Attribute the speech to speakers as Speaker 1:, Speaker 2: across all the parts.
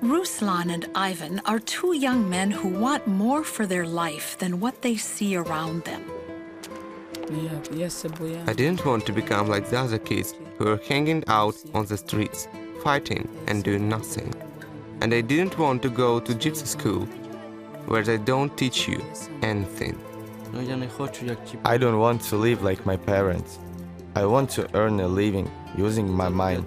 Speaker 1: Ruslan and Ivan are two young men who want more for their life than what they see around them.
Speaker 2: I didn't want to become like the other kids who were hanging out on the streets, fighting and doing nothing. And I didn't want to go to gypsy school, where they don't teach you anything.
Speaker 3: I don't want to live like my parents. I want to earn a living using my mind.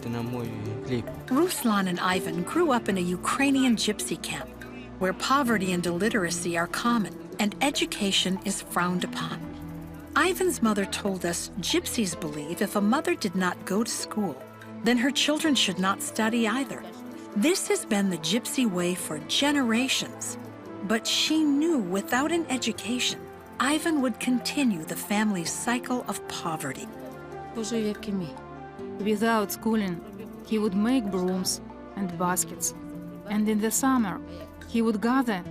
Speaker 1: Ruslan and Ivan grew up in a Ukrainian gypsy camp, where poverty and illiteracy are common and education is frowned upon. Ivan's mother told us gypsies believe if a mother did not go to school, then her children should not study either. This has been the gypsy way for generations. But she knew without an education, Ivan would continue the family's cycle of poverty.
Speaker 4: Without schooling, he would make brooms and baskets, and in the summer, he would gather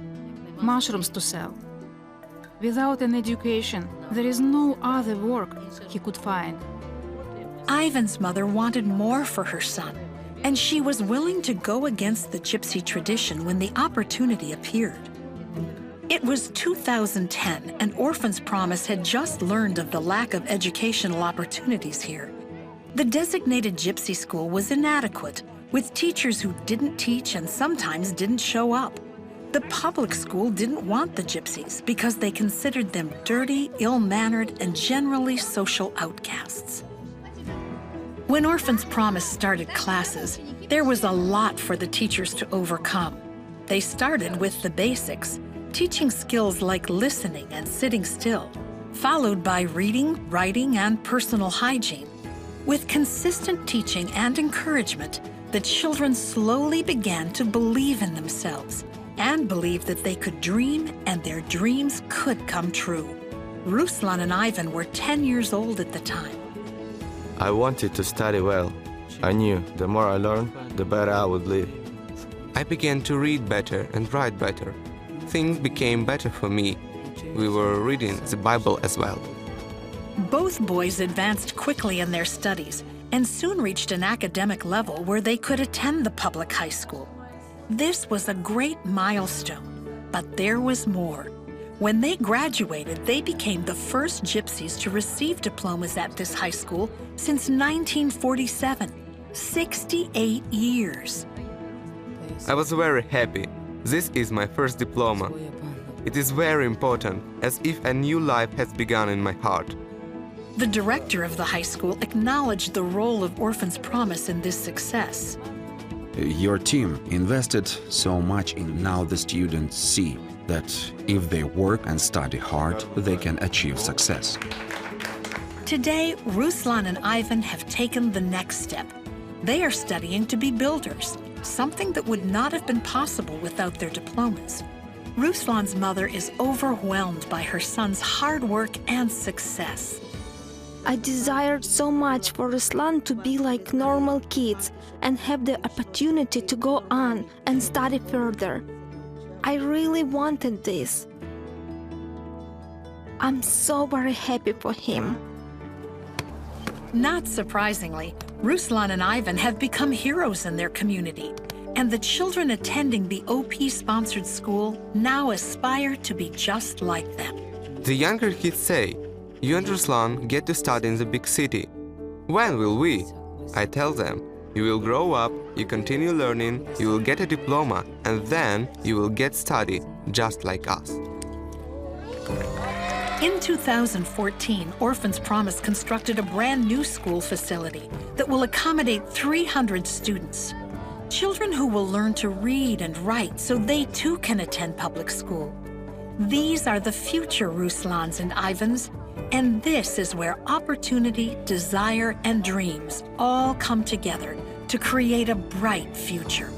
Speaker 4: mushrooms to sell. Without an education, there is no other work he could find.
Speaker 1: Ivan's mother wanted more for her son, and she was willing to go against the gypsy tradition when the opportunity appeared. It was 2010, and Orphan's Promise had just learned of the lack of educational opportunities here. The designated gypsy school was inadequate, with teachers who didn't teach and sometimes didn't show up. The public school didn't want the gypsies because they considered them dirty, ill-mannered, and generally social outcasts. When Orphan's Promise started classes, there was a lot for the teachers to overcome. They started with the basics, teaching skills like listening and sitting still, followed by reading, writing, and personal hygiene. With consistent teaching and encouragement, the children slowly began to believe in themselves and believe that they could dream and their dreams could come true. Ruslan and Ivan were 10 years old at the time.
Speaker 3: I wanted to study well. I knew the more I learned, the better I would live.
Speaker 2: I began to read better and write better. Things became better for me. We were reading the Bible as well.
Speaker 1: Both boys advanced quickly in their studies and soon reached an academic level where they could attend the public high school. This was a great milestone, but there was more. When they graduated, they became the first gypsies to receive diplomas at this high school since 1947, 68 years.
Speaker 2: I was very happy. This is my first diploma. It is very important, as if a new life has begun in my heart.
Speaker 1: The director of the high school acknowledged the role of Orphan's Promise in this success.
Speaker 5: Your team invested so much in now the students see that if they work and study hard, they can achieve success.
Speaker 1: Today, Ruslan and Ivan have taken the next step. They are studying to be builders, something that would not have been possible without their diplomas. Ruslan's mother is overwhelmed by her son's hard work and success.
Speaker 6: I desired so much for Ruslan to be like normal kids and have the opportunity to go on and study further. I really wanted this. I'm so very happy for him.
Speaker 1: Not surprisingly, Ruslan and Ivan have become heroes in their community, and the children attending the OP-sponsored school now aspire to be just like them.
Speaker 2: The younger kids say, "You and Ruslan get to study in the big city. When will we?" I tell them, "You will grow up, you continue learning, you will get a diploma, and then you will get study just like us."
Speaker 1: In 2014, Orphan's Promise constructed a brand new school facility that will accommodate 300 students. Children who will learn to read and write so they too can attend public school. These are the future Ruslans and Ivans, and this is where opportunity, desire, and dreams all come together to create a bright future.